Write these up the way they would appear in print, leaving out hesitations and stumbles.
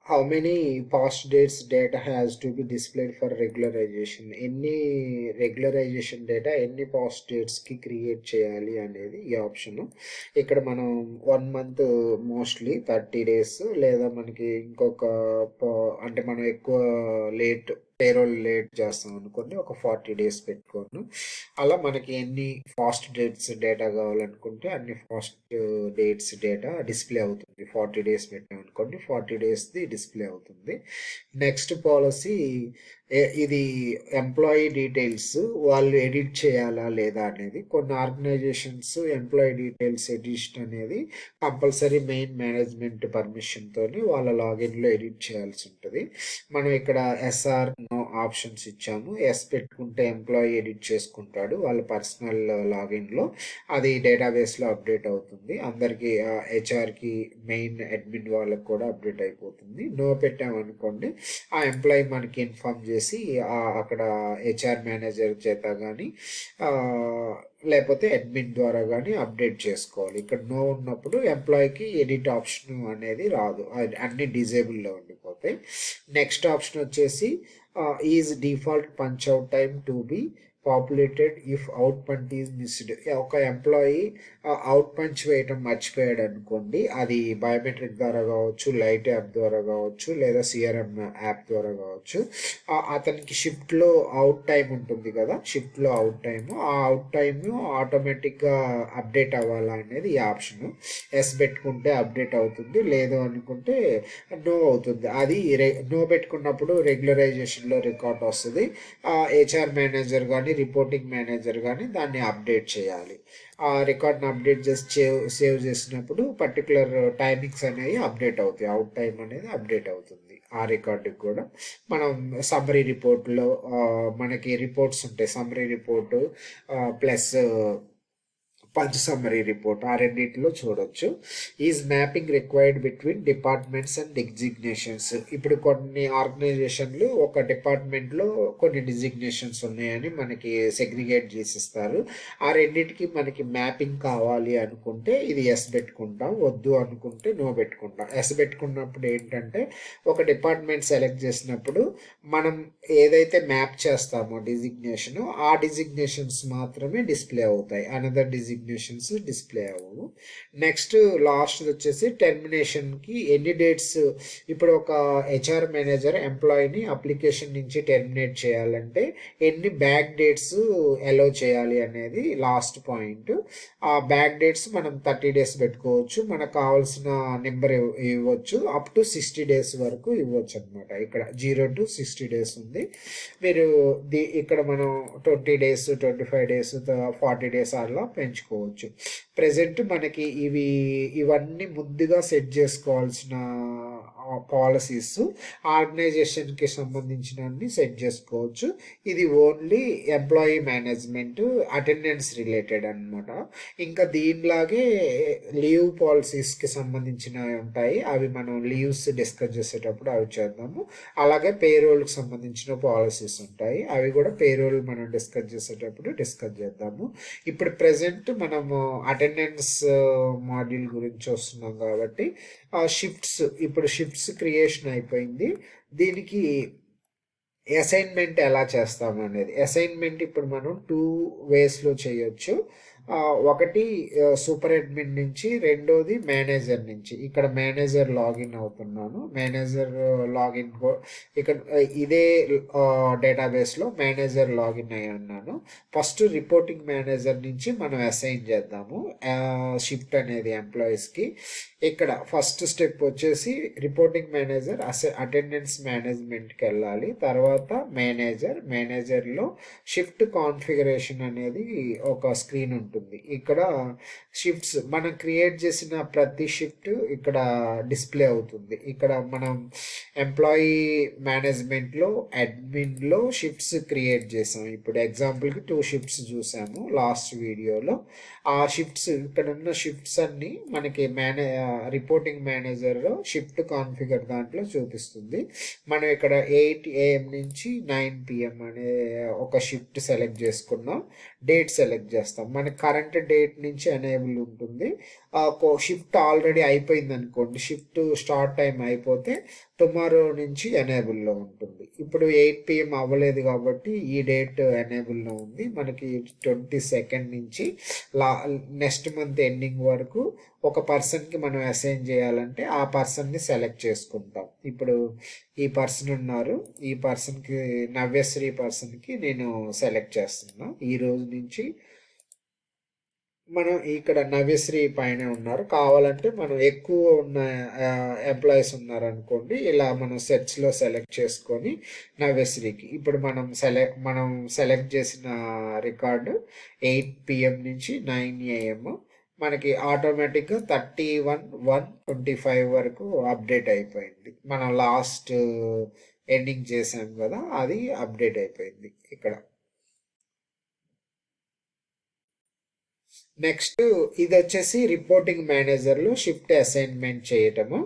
How many past dates data has to be displayed for regularisation? ఎన్ని regularisation data ఎన్ని past డేట్స్కి create చేయాలి అనేది ఈ ఆప్షన్. ఇక్కడ మనం 1 మంత్ మోస్ట్లీ 30 days, లేదా మనకి ఇంకొక అంటే మనం ఎక్కువ లేట్ పేరోల్ లేట్ చేస్తాం అనుకోండి, ఒక 40 days పెట్టుకోను. అలా మనకి ఎన్ని ఫాస్ట్ డేట్స్ డేటా కావాలనుకుంటే అన్ని ఫాస్ట్ డేట్స్ డేటా డిస్ప్లే అవుతుంది. 40 days పెట్టాం అనుకోండి, 40 daysది డిస్ప్లే అవుతుంది. నెక్స్ట్ పాలసీ, ఇది ఎంప్లాయీ డీటెయిల్స్ వాళ్ళు ఎడిట్ చేయాలా లేదా అనేది. కొన్ని ఆర్గనైజేషన్స్ ఎంప్లాయీ డీటెయిల్స్ ఎడిషన్ అనేది కంపల్సరీ మెయిన్ మేనేజ్మెంట్ పర్మిషన్తో వాళ్ళ లాగిన్లో ఎడిట్ చేయాల్సి ఉంటుంది. మనం ఇక్కడ ఎస్ఆర్ నో ఆప్షన్స్ ఇచ్చాము. ఎస్ పెట్టుకుంటే ఎంప్లాయీ ఎడిట్ చేసుకుంటాడు వాళ్ళ పర్సనల్ లాగిన్లో, అది డేటాబేస్లో అప్డేట్ అవుతుంది. అందరికీ హెచ్ఆర్కి మెయిన్ అడ్మిన్ వాళ్ళకి కూడా అప్డేట్ అయిపోతుంది. నో పెట్టామనుకోండి, ఆ ఎంప్లాయీ మనకి ఇన్ఫార్మ్ చేసి అక్కడ హెచ్ఆర్ మేనేజర్ చేత కానీ లేకపోతే అడ్మిన్ ద్వారా కానీ అప్డేట్ చేసుకోవాలి. ఇక్కడ నో ఉన్నప్పుడు ఎంప్లాయీకి ఎడిట్ ఆప్షన్ అనేది రాదు, అన్ని డిజేబుల్లో ఉండిపోతాయి. నెక్స్ట్ ఆప్షన్ వచ్చేసి is default punch out time to be populated if out punch is missed. ఒక ఎంప్లాయీ అవుట్ పంచ్ వేయటం మర్చిపోయాడు అనుకోండి, అది బయోమెట్రిక్ ద్వారా కావచ్చు, లైట్ యాప్ ద్వారా కావచ్చు, లేదా సిఆర్ఎం యాప్ ద్వారా కావచ్చు. అతనికి షిఫ్ట్లో అవుట్ టైం ఉంటుంది కదా, షిఫ్ట్లో అవుట్ టైము, ఆ అవుట్ టైము ఆటోమేటిక్గా అప్డేట్ అవ్వాలా అనేది ఈ ఆప్షను. ఎస్ పెట్టుకుంటే అప్డేట్ అవుతుంది, లేదు అనుకుంటే నో అవుతుంది. అది నో పెట్టుకున్నప్పుడు రెగ్యులరైజేషన్లో రికార్డ్ వస్తుంది. హెచ్ఆర్ మేనేజర్ కానీ రిపోర్టింగ్ మేనేజర్ కానీ దాన్ని అప్డేట్ చేయాలి. ఆ రికార్డ్ని అప్డేట్ చేసి సేవ్ చేసినప్పుడు పర్టికులర్ టైమింగ్స్ అనేవి అప్డేట్ అవుతాయి, అవుట్ టైం అనేది అప్డేట్ అవుతుంది. ఆ రికార్డుకి కూడా మనం సమ్మరీ రిపోర్ట్లో మనకి రిపోర్ట్స్ ఉంటాయి, summary report plus punch summary report, ఆ రెండింటిలో చూడొచ్చు. Is mapping required between departments and designations. ఇప్పుడు కొన్ని ఆర్గనైజేషన్లు ఒక డిపార్ట్మెంట్లో కొన్ని డిజిగ్నేషన్స్ ఉన్నాయని మనకి సెగ్రిగేట్ చేసిస్తారు. ఆ రెండింటికి మనకి మ్యాపింగ్ కావాలి అనుకుంటే ఇది ఎస్ పెట్టుకుంటాం, వద్దు అనుకుంటే నో పెట్టుకుంటాం. ఎస్ పెట్టుకున్నప్పుడు ఏంటంటే, ఒక డిపార్ట్మెంట్ సెలెక్ట్ చేసినప్పుడు మనం ఏదైతే మ్యాప్ చేస్తామో డిజిగ్నేషన్, ఆ డిజిగ్నేషన్స్ మాత్రమే డిస్ప్లే అవుతాయి, అనదర్ డిజిగ్నేషన్స్ డిస్ప్లే అవ్వవు. నెక్స్ట్ లాస్ట్ వచ్చేసి టెర్మినేషన్కి ఎన్ని డేట్స్. ఇప్పుడు ఒక హెచ్ఆర్ మేనేజర్ ఎంప్లాయీని అప్లికేషన్ నుంచి టెర్మినేట్ చేయాలంటే ఎన్ని బ్యాక్ డేట్స్ అలో చేయాలి అనేది లాస్ట్ పాయింట్. ఆ బ్యాక్ డేట్స్ మనం 30 days పెట్టుకోవచ్చు, మనకు కావాల్సిన నెంబర్ ఇవ్వచ్చు, అప్ టు 60 days వరకు ఇవ్వచ్చు అనమాట. ఇక్కడ 0 to 60 days ఉంది. మీరు ఇక్కడ మనం 20 days, 25 days, 40 days అలా పెంచుకోవచ్చు. ప్రజెంట్ మనకి ఇవన్నీ ముందుగా సెట్ చేసుకోవాల్సిన పాలసీస్, ఆర్గనైజేషన్కి సంబంధించిన అన్ని సెట్ చేసుకోవచ్చు. ఇది only employee management attendance related అనమాట. ఇంకా దీనిలాగే లీవ్ పాలసీస్కి సంబంధించినవి ఉంటాయి, అవి మనం లీవ్స్ డిస్కస్ చేసేటప్పుడు అవి చేద్దాము. అలాగే పేరోల్కి సంబంధించిన పాలసీస్ ఉంటాయి, అవి కూడా పేరోల్ మనం డిస్కస్ చేసేటప్పుడు డిస్కస్ చేద్దాము. ఇప్పుడు ప్రజెంట్ మనము అటెండెన్స్ మాడ్యూల్ గురించి వస్తున్నాం కాబట్టి షిఫ్ట్స్, ఇప్పుడు షిఫ్ట్స్ క్రియేషన్ అయిపోయింది. దీనికి అసైన్మెంట్ ఎలా చేస్తాము అనేది. అసైన్మెంట్ ఇప్పుడు మనం 2 waysలో చేయొచ్చు. ఒకటి సూపర్ అడ్మిన్ నుంచి, రెండోది మేనేజర్ నుంచి. ఇక్కడ మేనేజర్ లాగిన్ అవుతున్నాను, మేనేజర్ లాగిన్ ఇక్కడ ఇదే డేటాబేస్లో మేనేజర్ లాగిన్ అయ్యి ఉన్నాను. ఫస్ట్ రిపోర్టింగ్ మేనేజర్ నుంచి మనం అసైన్ చేద్దాము షిఫ్ట్ అనేది ఎంప్లాయీస్కి. ఇక్కడ ఫస్ట్ స్టెప్ వచ్చేసి రిపోర్టింగ్ మేనేజర్ అటెండెన్స్ మేనేజ్మెంట్కి వెళ్ళాలి. తర్వాత మేనేజర్లో షిఫ్ట్ కాన్ఫిగరేషన్ అనేది ఒక స్క్రీన్ ఉంటుంది. ఇక్కడ షిఫ్ట్స్ మనం క్రియేట్ చేసిన ప్రతి షిఫ్ట్ ఇక్కడ డిస్ప్లే అవుతుంది. ఇక్కడ మనం ఎంప్లాయీ మేనేజ్మెంట్లో అడ్మిన్లో షిఫ్ట్స్ క్రియేట్ చేసాం. ఇప్పుడు ఎగ్జాంపుల్కి 2 shifts చూసాము లాస్ట్ వీడియోలో. ఆ షిఫ్ట్స్, ఇక్కడ ఉన్న షిఫ్ట్స్ అన్నీ మనకి రిపోర్టింగ్ మేనేజర్లో షిఫ్ట్ కాన్ఫిగర్ దాంట్లో చూపిస్తుంది. మనం ఇక్కడ 8 AM నుంచి 9 PM అనే ఒక షిఫ్ట్ సెలెక్ట్ చేసుకున్నాం, డేట్ సెలెక్ట్ చేస్తాం. మనకు కరెంట్ డేట్ నుంచి ఎనేబుల్ ఉంటుంది. షిఫ్ట్ ఆల్రెడీ అయిపోయింది అనుకోండి, షిఫ్ట్ స్టార్ట్ టైం అయిపోతే టుమారో నుంచి ఎనేబుల్లో ఉంటుంది. ఇప్పుడు 8 PM అవ్వలేదు కాబట్టి ఈ డేట్ ఎనేబుల్లో ఉంది. మనకి 22nd నుంచి నెక్స్ట్ మంత్ ఎండింగ్ వరకు ఒక పర్సన్కి మనం అసైన్ చేయాలంటే ఆ పర్సన్ని సెలెక్ట్ చేసుకుంటాం. ఇప్పుడు ఈ పర్సన్ ఉన్నారు, ఈ పర్సన్కి నవ్యశ్రీ పర్సన్కి నేను సెలెక్ట్ చేస్తున్నా. ఈ రోజు నుంచి మనం ఇక్కడ నవ్యశ్రీ పైన ఉన్నారు, కావాలంటే మనం ఎక్కువ ఉన్న ఎంప్లాయీస్ ఉన్నారనుకోండి, ఇలా మనం సెర్చ్లో సెలెక్ట్ చేసుకొని నవ్యశ్రీకి ఇప్పుడు మనం సెలెక్ట్ చేసిన రికార్డు 8 PM నుంచి 9 AM మనకి ఆటోమేటిక్గా 31/1/25 వరకు అప్డేట్ అయిపోయింది. మనం లాస్ట్ ఎండింగ్ చేసాం కదా, అది అప్డేట్ అయిపోయింది ఇక్కడ. నెక్స్ట్ ఇది వచ్చేసి రిపోర్టింగ్ మేనేజర్లో షిఫ్ట్ అసైన్మెంట్ చేయటము.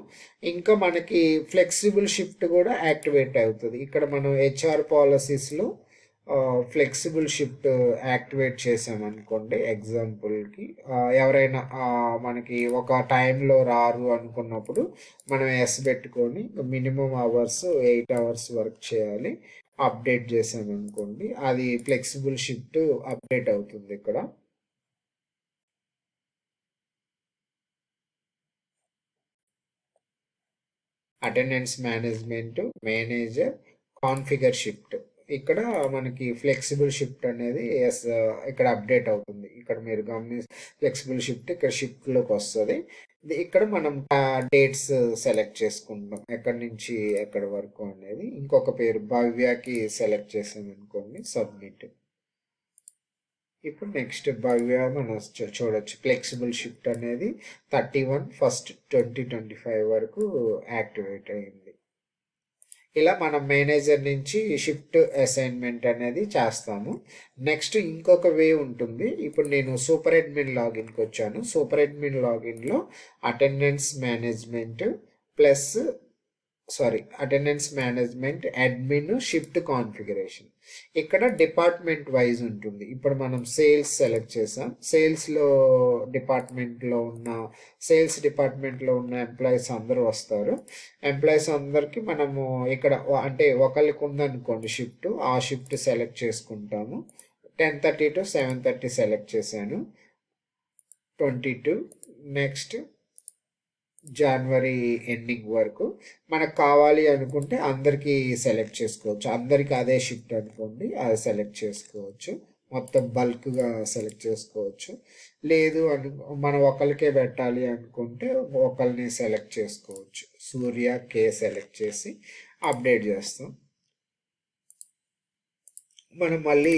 ఇంకా మనకి ఫ్లెక్సిబుల్ షిఫ్ట్ కూడా యాక్టివేట్ అవుతుంది. ఇక్కడ మనం HR పాలసీస్లో ఫ్లెక్సిబుల్ షిఫ్ట్ యాక్టివేట్ చేసామనుకోండి, ఎగ్జాంపుల్కి ఎవరైనా మనకి ఒక టైంలో రారు అనుకున్నప్పుడు మనం ఎస్ పెట్టుకొని మినిమం అవర్స్ 8 hours వర్క్ చేయాలి అప్డేట్ చేసామనుకోండి, అది ఫ్లెక్సిబుల్ షిఫ్ట్ అప్డేట్ అవుతుంది ఇక్కడ. Attendance management, manager, configure shift. ఇక్కడ మనకి ఫ్లెక్సిబుల్ షిఫ్ట్ అనేది ఇక్కడ అప్డేట్ అవుతుంది. ఇక్కడ మీరు ఫ్లెక్సిబుల్ షిఫ్ట్ ఇక్కడ షిఫ్ట్లోకి వస్తుంది. ఇక్కడ మనం డేట్స్ సెలెక్ట్ చేసుకుంటాం, ఎక్కడి నుంచి ఎక్కడి వరకు అనేది. ఇంకొక పేరు భవ్యకి సెలెక్ట్ చేసామనుకోండి, సబ్మిట్. ఇప్పుడు నెక్స్ట్ భవ్య మనం చూడొచ్చు, ఫ్లెక్సిబుల్ షిఫ్ట్ అనేది 31/1/2025 వరకు యాక్టివేట్ అయింది. ఇలా మనం మేనేజర్ నుంచి షిఫ్ట్ అసైన్మెంట్ అనేది చేస్తాము. నెక్స్ట్ ఇంకొక వే ఉంటుంది. ఇప్పుడు నేను సూపర్ అడ్మిన్ లాగిన్కి వచ్చాను. సూపర్ అడ్మిన్ లాగిన్లో attendance management attendance management, admin, shift configuration. ఇక్కడ డిపార్ట్మెంట్ వైజ్ ఉంటుంది. ఇప్పుడు మనం సేల్స్ సెలెక్ట్ చేసాం. సేల్స్ డిపార్ట్మెంట్లో ఉన్న ఎంప్లాయీస్ అందరూ వస్తారు. ఎంప్లాయీస్ అందరికి మనము ఇక్కడ అంటే ఒకరికి ఉందనుకోండి షిఫ్ట్, ఆ షిఫ్ట్ సెలెక్ట్ చేసుకుంటాము. 10:30 to 7:30 సెలెక్ట్ చేశాను, 22. నెక్స్ట్ జనవరి ఎండింగ్ వరకు మనకు కావాలి అనుకుంటే అందరికీ సెలెక్ట్ చేసుకోవచ్చు. అందరికీ అదే షిఫ్ట్ అనుకోండి, అది సెలెక్ట్ చేసుకోవచ్చు. మొత్తం బల్క్గా సెలెక్ట్ చేసుకోవచ్చు. లేదు మనం ఒకరికే పెట్టాలి అనుకుంటే ఒకరిని సెలెక్ట్ చేసుకోవచ్చు. సూర్య కే సెలెక్ట్ చేసి అప్డేట్ చేస్తాం. మనం మళ్ళీ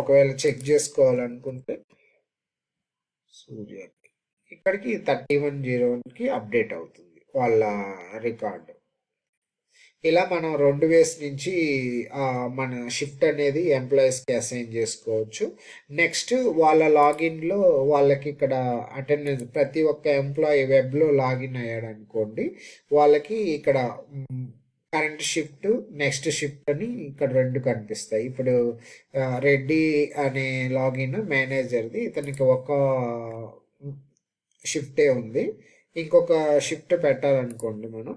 ఒకవేళ చెక్ చేసుకోవాలనుకుంటే సూర్య ఇక్కడికి 31/01కి అప్డేట్ అవుతుంది వాళ్ళ రికార్డు. ఇలా మనం 2 ways నుంచి మన షిఫ్ట్ అనేది ఎంప్లాయీస్కి అసైన్ చేసుకోవచ్చు. నెక్స్ట్ వాళ్ళ లాగిన్లో వాళ్ళకి ఇక్కడ అటెండెన్స్, ప్రతి ఒక్క ఎంప్లాయీ వెబ్లో లాగిన్ అయ్యాడు అనుకోండి, వాళ్ళకి ఇక్కడ కరెంట్ షిఫ్ట్, నెక్స్ట్ షిఫ్ట్ అని ఇక్కడ 2 కనిపిస్తాయి. ఇప్పుడు రెడ్డి అనే లాగిన్ మేనేజర్ది, ఇతనికి ఒక షిఫ్టే ఉంది. ఇంకొక షిఫ్ట్ పెట్టాలనుకోండి మనం,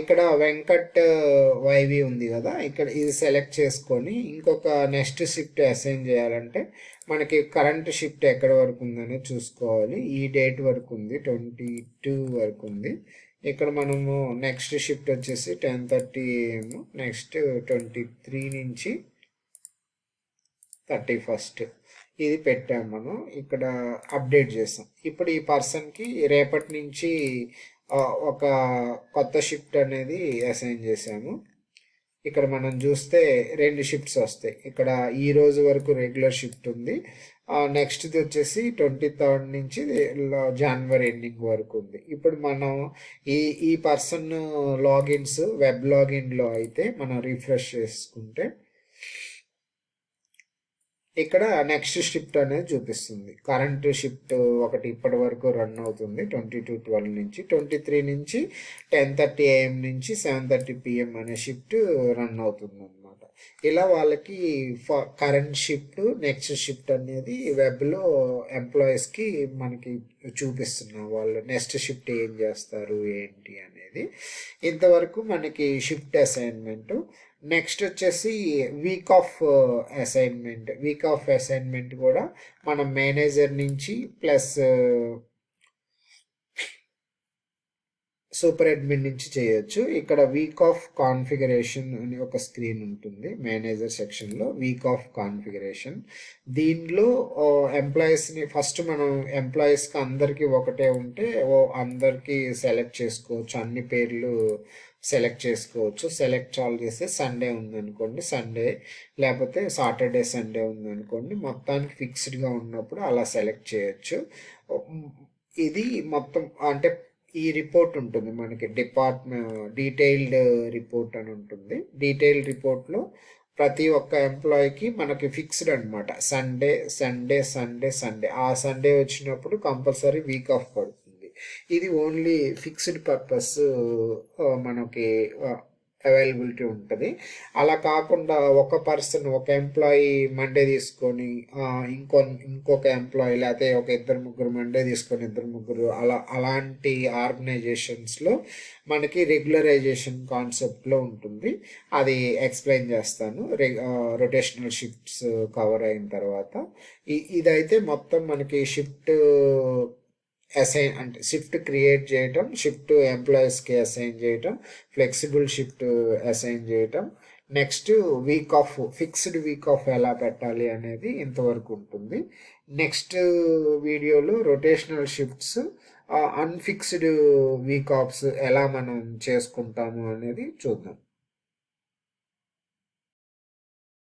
ఇక్కడ వెంకట్ వైవి ఉంది కదా, ఇక్కడ ఇది సెలెక్ట్ చేసుకొని ఇంకొక నెక్స్ట్ షిఫ్ట్ అసైన్ చేయాలంటే మనకి కరెంట్ షిఫ్ట్ ఎక్కడి వరకు ఉందని చూసుకోవాలి. ఈ డేట్ వరకు ఉంది, 22 వరకు ఉంది. ఇక్కడ మనము నెక్స్ట్ షిఫ్ట్ వచ్చేసి 10:30 AM, నెక్స్ట్ 23 నుంచి 31st ఇది పెట్టాము. మనం ఇక్కడ అప్డేట్ చేసాం. ఇప్పుడు ఈ పర్సన్కి రేపటి నుంచి ఒక కొత్త షిఫ్ట్ అనేది అసైన్ చేసాము. ఇక్కడ మనం చూస్తే 2 షిఫ్ట్స్ వస్తాయి. ఇక్కడ ఈ రోజు వరకు రెగ్యులర్ షిఫ్ట్ ఉంది. నెక్స్ట్ది వచ్చేసి 23rd నుంచి జనవరి ఎండింగ్ వరకు ఉంది. ఇప్పుడు మనం ఈ పర్సన్ లాగిన్స్ వెబ్ లాగిన్లో అయితే మనం రిఫ్రెష్ చేసుకుంటే ఇక్కడ నెక్స్ట్ షిఫ్ట్ అనేది చూపిస్తుంది. కరెంట్ షిఫ్ట్ ఒకటి ఇప్పటి వరకు రన్ అవుతుంది 22:12 నుంచి. 23 నుంచి 10:30 AM నుంచి 7:30 PM అనే షిఫ్ట్ రన్ అవుతుంది అనమాట. ఇలా వాళ్ళకి కరెంట్ షిఫ్ట్ నెక్స్ట్ షిఫ్ట్ అనేది వెబ్లో ఎంప్లాయీస్కి మనకి చూపిస్తున్నాం, వాళ్ళు నెక్స్ట్ షిఫ్ట్ ఏం చేస్తారు ఏంటి అనేది. ఇంతవరకు మనకి షిఫ్ట్ అసైన్మెంట్. నెక్స్ట్ వచ్చేసి వీక్ ఆఫ్ అసైన్మెంట్ కూడా మనం మేనేజర్ నుంచి ప్లస్ సూపర్ అడ్మిన్ నుంచి చేయొచ్చు. ఇక్కడ వీక్ ఆఫ్ కాన్ఫిగరేషన్ అని ఒక స్క్రీన్ ఉంటుంది మేనేజర్ సెక్షన్లో. వీక్ ఆఫ్ కాన్ఫిగరేషన్ దీనిలో ఎంప్లాయీస్ని ఫస్ట్ మనం ఎంప్లాయీస్కి అందరికీ ఒకటే ఉంటే అందరికీ సెలెక్ట్ చేసుకోవచ్చు, అన్ని పేర్లు సెలెక్ట్ చేసుకోవచ్చు. సెలెక్ట్ చాలు చేస్తే సండే ఉందనుకోండి సండే, లేకపోతే సాటర్డే సండే ఉందనుకోండి, మొత్తానికి ఫిక్స్డ్గా ఉన్నప్పుడు అలా సెలెక్ట్ చేయొచ్చు. ఇది మొత్తం అంటే ఈ రిపోర్ట్ ఉంటుంది మనకి డీటెయిల్డ్ రిపోర్ట్ అని ఉంటుంది. డీటెయిల్డ్ రిపోర్ట్లో ప్రతి ఒక్క ఎంప్లాయీకి మనకి ఫిక్స్డ్ అనమాట, సండే సండే సండే సండే. ఆ సండే వచ్చినప్పుడు కంపల్సరీ వీక్ ఆఫ్ పడుతుంది. ఇది ఓన్లీ ఫిక్స్డ్ పర్పస్ మనకి అవైలబిలిటీ ఉంటుంది. అలా కాకుండా ఒక పర్సన్ ఒక ఎంప్లాయీ మండే తీసుకొని ఇంకొక ఎంప్లాయీ లేకపోతే ఒక ఇద్దరు ముగ్గురు మండే తీసుకొని ఇద్దరు ముగ్గురు అలాంటి ఆర్గనైజేషన్స్లో మనకి రెగ్యులరైజేషన్ కాన్సెప్ట్లో ఉంటుంది. అది ఎక్స్ప్లెయిన్ చేస్తాను రొటేషనల్ షిఫ్ట్స్ కవర్ అయిన తర్వాత. ఇదైతే మొత్తం మనకి షిఫ్ట్ అంటే షిఫ్ట్ క్రియేట్ చేయటం, షిఫ్ట్ ఎంప్లాయీస్కి అసైన్ చేయటం, ఫ్లెక్సిబుల్ షిఫ్ట్ అసైన్ చేయటం, నెక్స్ట్ ఫిక్స్డ్ వీక్ ఆఫ్ ఎలా పెట్టాలి అనేది ఇంతవరకు ఉంటుంది. నెక్స్ట్ వీడియోలో రొటేషనల్ షిఫ్ట్స్, అన్ఫిక్స్డ్ వీక్ ఆఫ్స్ ఎలా మనం చేసుకుంటాము అనేది చూద్దాం.